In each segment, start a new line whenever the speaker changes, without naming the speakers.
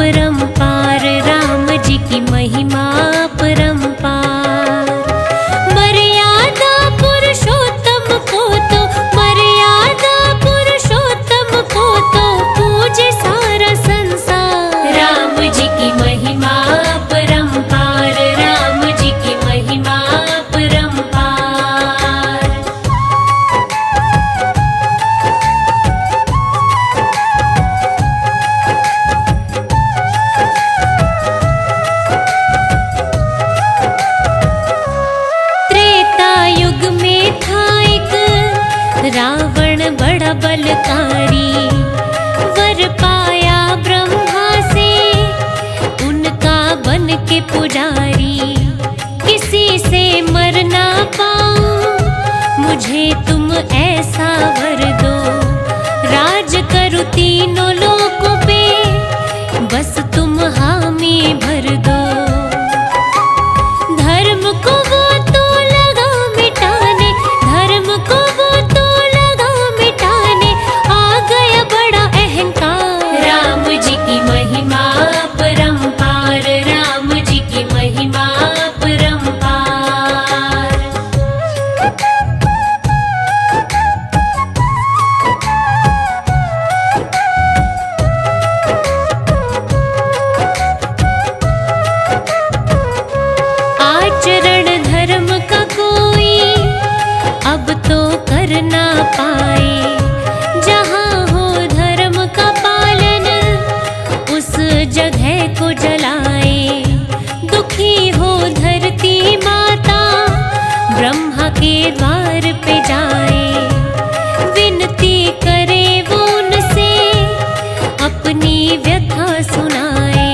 परम्पार, राम जी की महिमा परम्पार। मर्यादा पुरुषोत्तम को तो, मर्यादा पुरुषोत्तम को तो पूजे सारा संसार। राम जी की महिमा परम्पार, राम जी की महिमा परम्पार। युग में था एक रावण बड़ा बलकारी, वर पाया ब्रह्मा से उनका बन के पुजारी। किसी से मर ना पाऊं, मुझे तुम ऐसा वर दो, राज करूं तीनों लोकों पे, बस तुम हामी भर दो। धर्म को वो ना पाए। जहाँ हो धर्म का पालन, उस जगह को जलाए। दुखी हो धरती माता, ब्रह्मा के द्वार पे जाए। विनती करे वो उनसे, अपनी व्यथा सुनाए।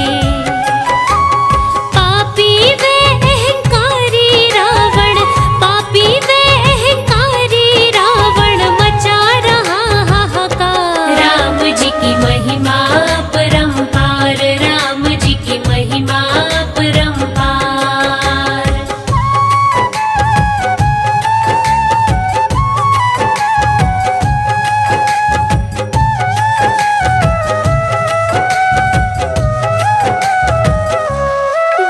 पापी वे अहंकारी रावण, पापी वे महिमा परम्पार, राम जी की महिमा परम्पार।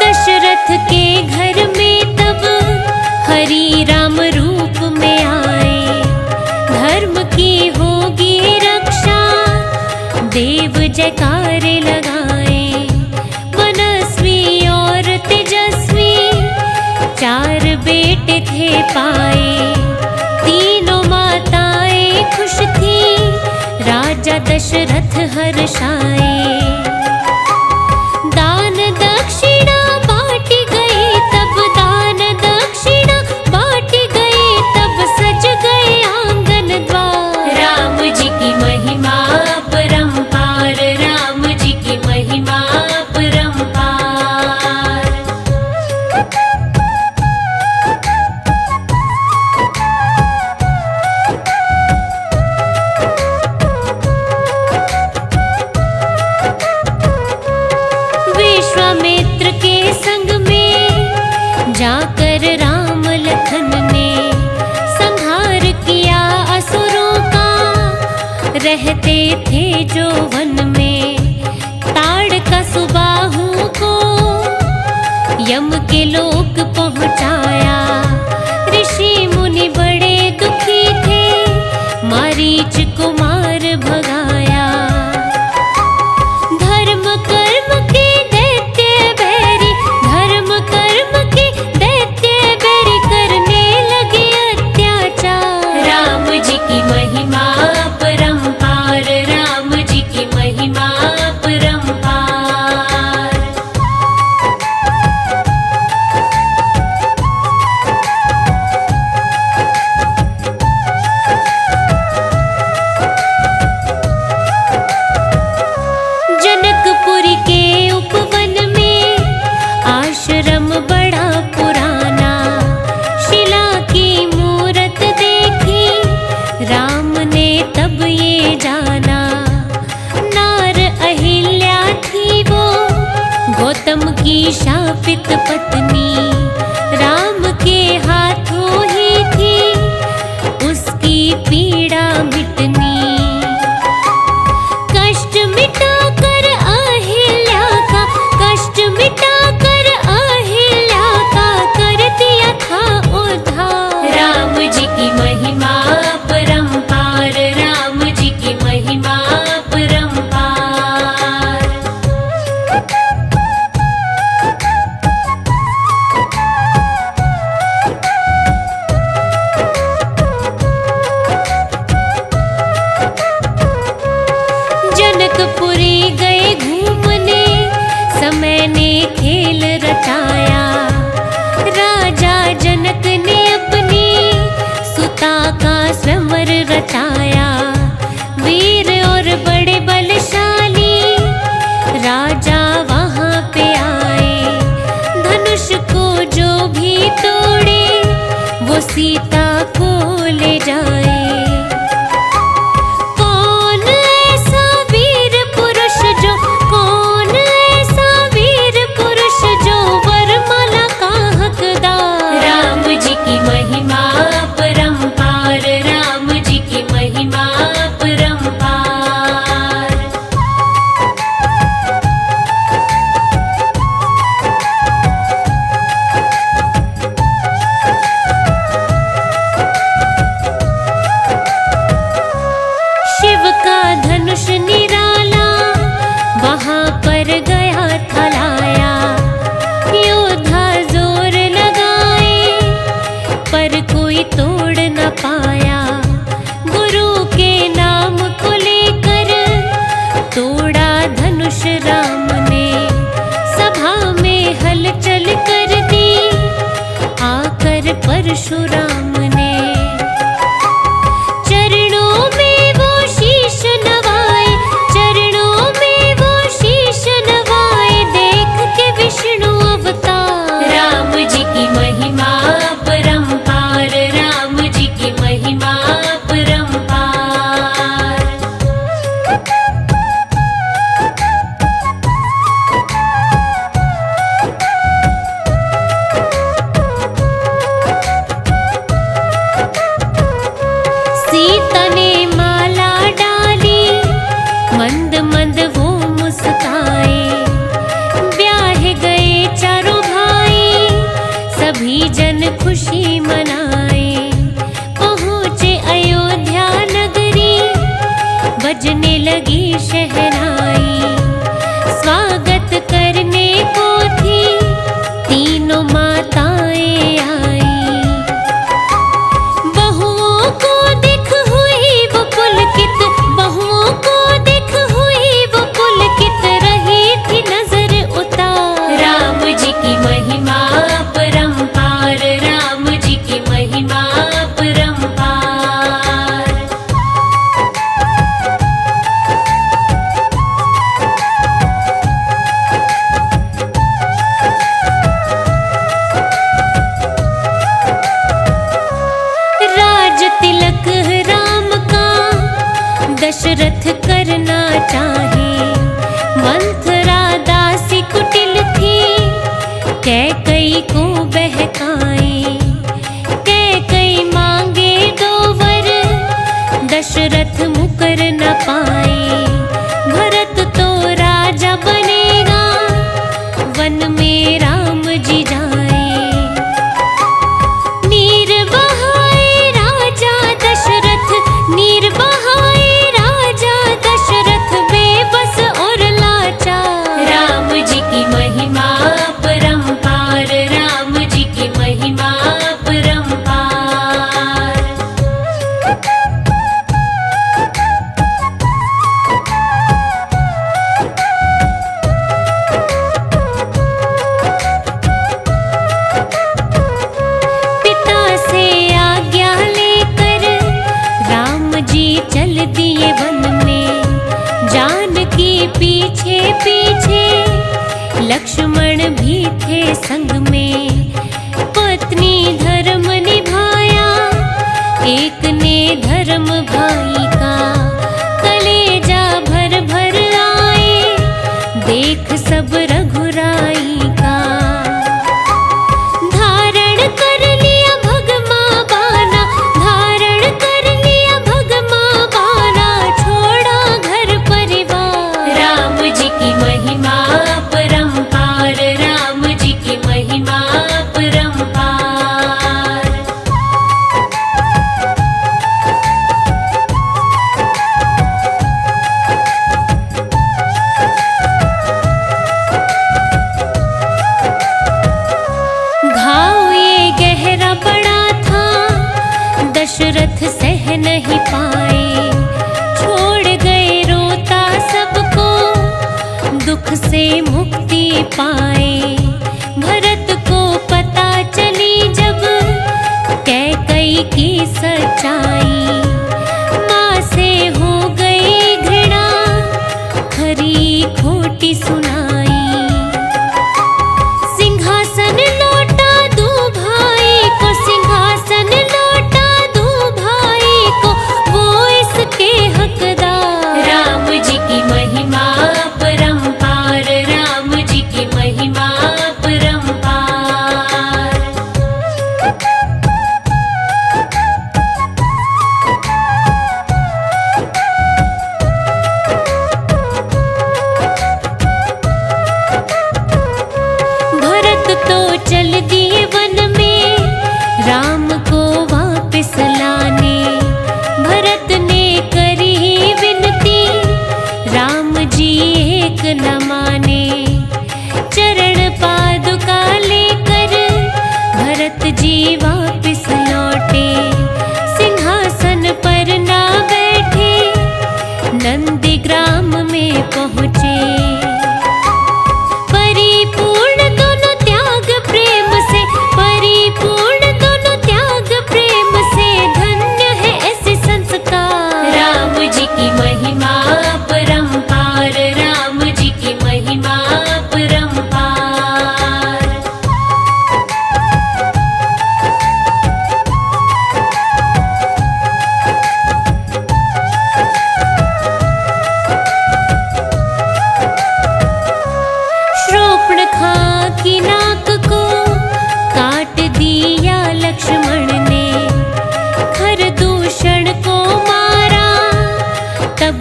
दशरथ के घर में तब हरि राम रूप में आए। धर्म की होगी रक्षा, देव जयकार लगाए। मनस्वी और तेजस्वी चार बेटे थे पाए। तीनों माताएं खुश थी, राजा दशरथ हर्षाए। दान दक्षिणा बांटी गई तब, दान दक्षिणा बांटी गई तब, सज गए आंगन द्वार। राम जी की महिमा परम्पार, राम जी की महिमा परम्पार। विश्वामित्र के संग में जाकर राम लखन ने संहार किया असुरों का। रहते थे जो वन में, ताड़का सुबाहु को यम के लोक पहुंचाया। ऋषि मुनि बड़े दुखी थे, मारीच को मार भगाया। धर्म कर्म के दैत्य बैरी, धर्म कर्म के दैत्य बैरी करने लगे अत्याचार। राम जी की महिमा परम्पार, राम जी की महिमा परम्पार। जनकपुरी के उपवन में आश्रम बड़ा पुराना। शिला की मूरत देखी, राम ने तब ये जाना। नार अहिल्या थी वो, गौतम की शापित पत्नी। राम के हाथों ही थी उसकी पीड़ा मिटनी। कष्ट मिटाकर अहिल्या सीता को ले जाए। कौन ऐसा वीर पुरुष जो, कौन ऐसा वीर पुरुष जो वरमाला का हकदार। राम जी की महिमा परंपार, राम जी की महिमा परंपार। शिव का धनुष निराला वहां पर गया था लाया। योद्धा जोर लगाए पर कोई तोड़ न पाया। गुरु के नाम को लेकर तोड़ा धनुष राम ने। सभा में हलचल कर दी आकर परशुराम ने। चरणों में वो शीश नवाए, चरणों में वो शीश नवाए, देख के विष्णु अवतार। राम जी की महिमा परंपार, राम जी की महिमा परंपार। सीता ने माला डाली, मंद मंद वो मुस्काए। ब्याह गए चारों भाई, सभी जन खुशी मनाए। पहुँचे अयोध्या नगरी, बजने लगी शहनाई। स्वागत करने को थी तीनों माताएं आई। बहुओं को देख हुई वो पुलकित, बहुओं को देख हुई वो पुलकित, रही थी नजर उतार। राम जी की महिमा परंपार, राम जी की महिमा परंपार। राज तिलक राम का दशरथ करना चाहे। मंथरा दासी कुटिल थी, कैकई को बहकाए। कैकई मांगे दो वर, दशरथ मुकर न पाए। भरत तो राजा बनेगा, वन में राम जी जाए। नीर बहाए राजा दशरथ, नीर बहाए राजा दशरथ, बेबस और लाचार। राम जी की महिमा परंपार, राम जी की महिमा परंपार। पिता से आज्ञा लेकर राम जी चल दिए वन में। जानकी पीछे पीछे, लक्ष्मण भी थे संग में। पत्नी धर्म निभाया, एक ने धर्म भाई का। कलेजा भर भर आए, देख सब रघुराई का। धारण कर लिया भगमा बाना, धारण कर लिया भगमा बाना, छोड़ा घर परिवार। राम जी की महिमा परंपार, राम जी की महिमा परंपार। घाव ये गहरा बड़ा था, दशरथ सह नहीं पाए। छोड़ गए रोता सबको, दुख से मुक्ति पाए। भरत को पता चली जब कैकई की सच्चाई। माँ से हो गई घृणा, खरी खोटी सुनाई। सिंहासन लौटा दूं भाई को, सिंहासन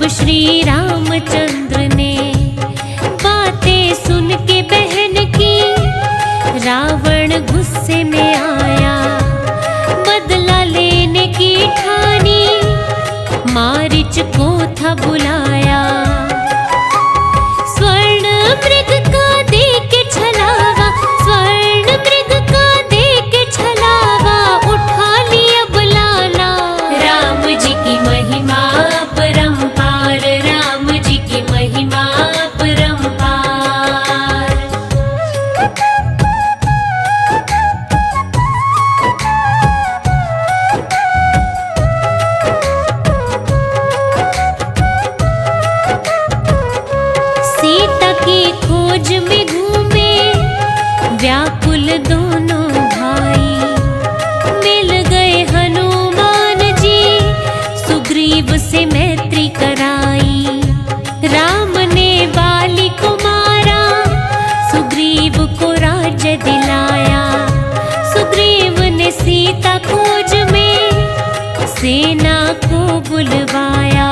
श्री रामचंद्र ने बातें सुन के बहन की रावण गुस्से में आया, बदला लेने की ठानी, मारीच को था बुलाया। स्वर्ण मृग का दे के छलावा, स्वर्ण मृग का दे के छलावा, उठा लिया बुलाना। राम जी की महिमा परंपार, राम जी की महिमा परंपार। सीता की खोज में घूमे व्याकुल दोनों भाई, मिल गए हनुमान जी, सुग्रीव से मैत्री कराई। राम ने बाली को मारा, सुग्रीव को राज्य दिलाया। सुग्रीव ने सीता खोज में सेना को बुलवाया।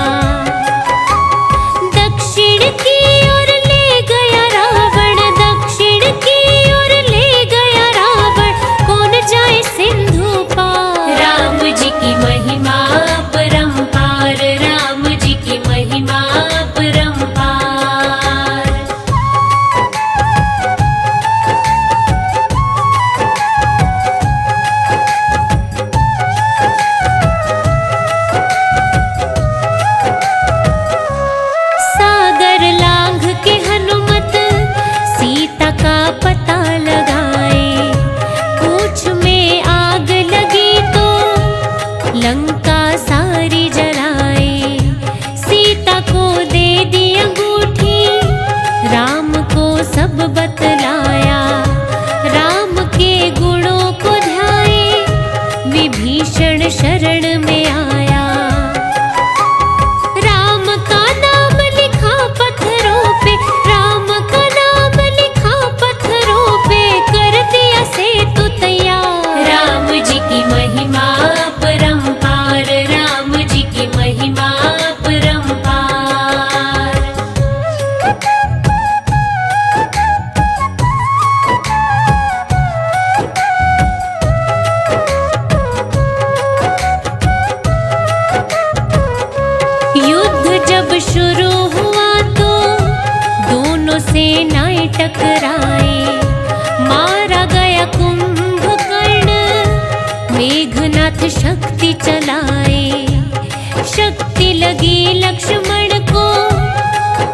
दक्षिण की ओर ले गया रावण, दक्षिण की ओर ले गया रावण, कौन जाए सिंधु पार। राम जी की महिमा परंपार, राम जी की महिमा परंपार। सागर लांघ के हनुमत सीता का पता लगाए। पूछ में आग लगी तो लंका सारी जलाए। सीता को दे दी अंगूठी, राम को सब बतलाया। राम के गुणों को ध्याए, विभीषण शरण में आया। राम का नाम लिखा पत्थरों पे, राम का नाम लिखा पत्थरों पे, कर दिया सेतु तैयार। राम जी की महिमा परंपार, राम जी की महिमा परंपार। युद्ध जब शुरू हुआ तो दोनों सेनाएं टकराए। मारा गया कुंभकर्ण, मेघनाथ शक्ति चलाए। शक्ति लगी लक्ष्मण को,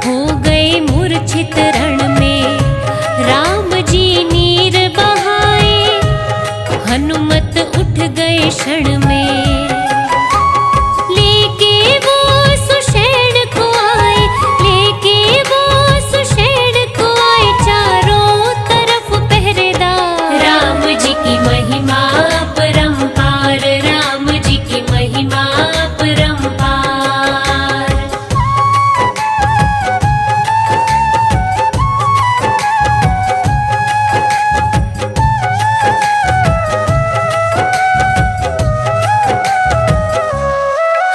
हो गए मूर्छित रण में। राम जी नीर बहाए, हनुमत उठ गए क्षण में। लेके वो सुषेण को आए, लेके वो सुषेण को आए, चारों तरफ पहरेदार। राम जी की महिमा परंपार, राम जी की महिमा परंपार।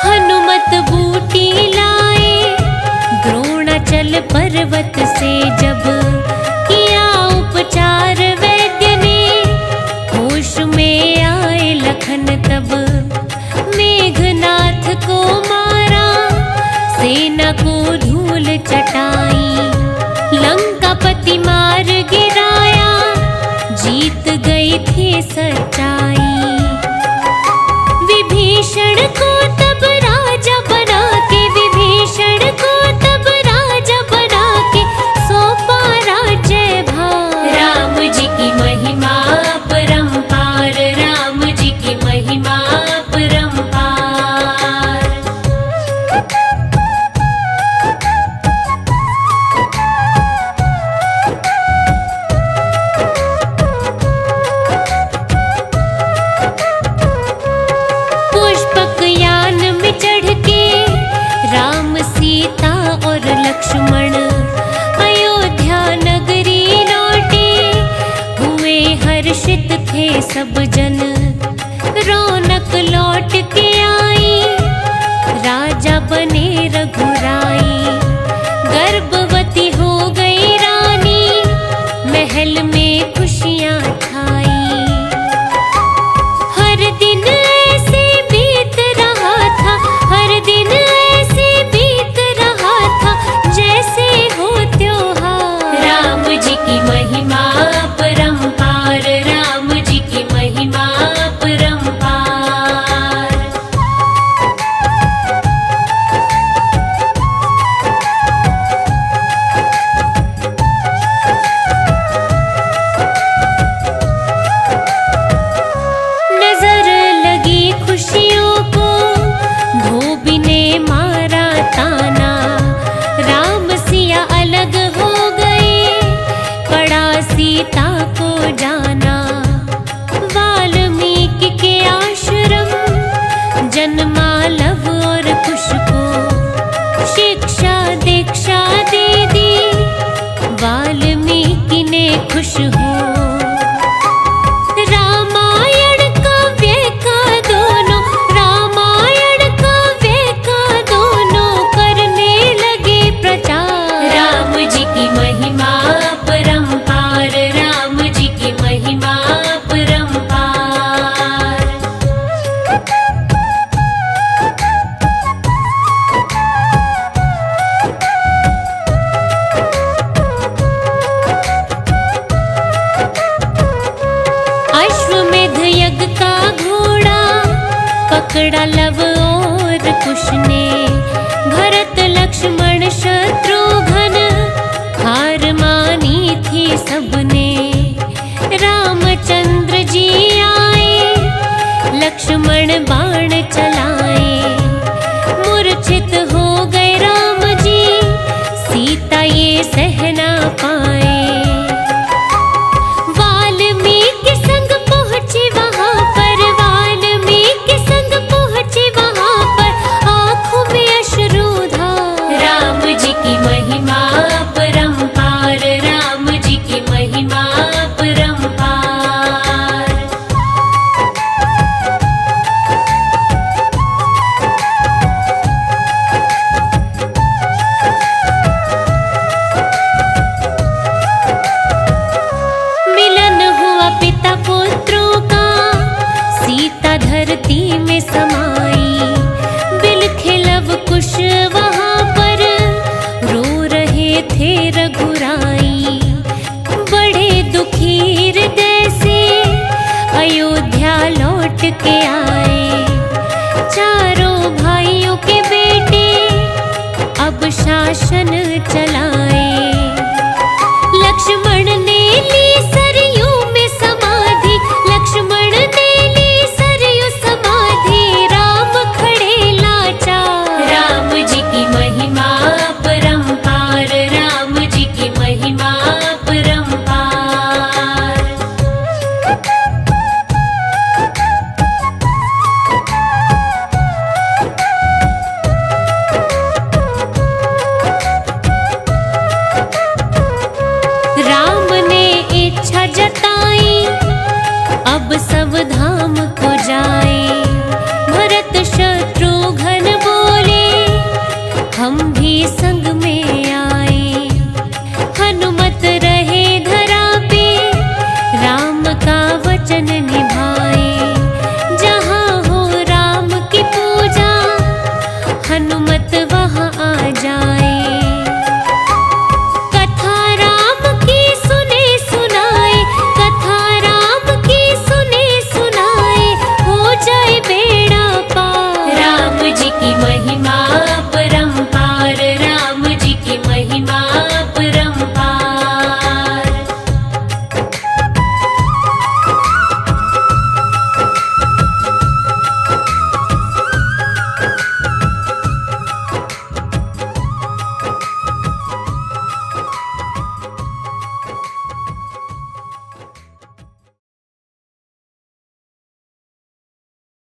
हनुमत बूटी लाए, द्रोणाचल पर्वत से जब किया उपचार वैद्य ने। होश में आए लखन तब, मेघनाथ को मारा, सेना को धूल चटाई। लंकापति मार गिराया, जीत गई थी सच्चाई। विभीषण को तब राजा बना के, विभीषण को तब राजा बना के, सौंपा राज्य भार। राम जी की महिमा परंपार, राम जी की महिमा परंपार। पुष्पक यान में चढ़ के राम सीता और लक्ष्मण अयोध्या नगरी लौटे। हुए हर्षित थे सब जन, रौनक लौट के आई, राजा बने रघुराई। महिमा परंपार, राम जी की महिमा परंपार। नजर लगी खुशियों को, धोबी ने मारा ताना, राम सिया अलग हो गए, पड़ा सीता को जाना। वाल्मीकि के आश्रम जन्मा लव और कुश को, शिक्षा दीक्षा दे दी, वाल्मीकि ने खुश हो। रामायण काव्य का दोनों, रामायण काव्य का दोनों करने लगे प्रचार। राम जी की महिमा परंपार, राम जी की महिमा परंपार। अश्वमेध यज्ञ का घोड़ा पकड़ा लव और कुश ने, भरत लक्ष्मण शत्रुघ्न हार मानी थी सबने। रामचंद्र जी आए, लक्ष्मण बाण चलाए, मूर्छित हो गए राम जी, सीता ये सह ना पाए। वाल्मीकि संग पहुंचे वहां पर, वाल्मीकि संग पहुंचे वहां पर, आंखों में अश्रुधार। राम जी की महिमा परंपार, राम जी की महिमा परंपार। मिलन हुआ पिता पुत्रों का, सीता धरती में समाई, बिलखे लव कुश वहां पर, रो रहे थे रघुराई। बड़े दुखी हृदय से अयोध्या लौट के आए, चारों भाइयों के बेटे अब शासन चलाए। लक्ष्मण ने ली सरयू में समाधि, लक्ष्मण ने ली सरयू समाधि, राम खड़े लाचार। राम जी की महिमा परंपार, राम जी की महिमा परंपार। राम ने इच्छा जताई, अब सब धाम को जाए। भरत शत्रुघ्न बोले, हम भी संग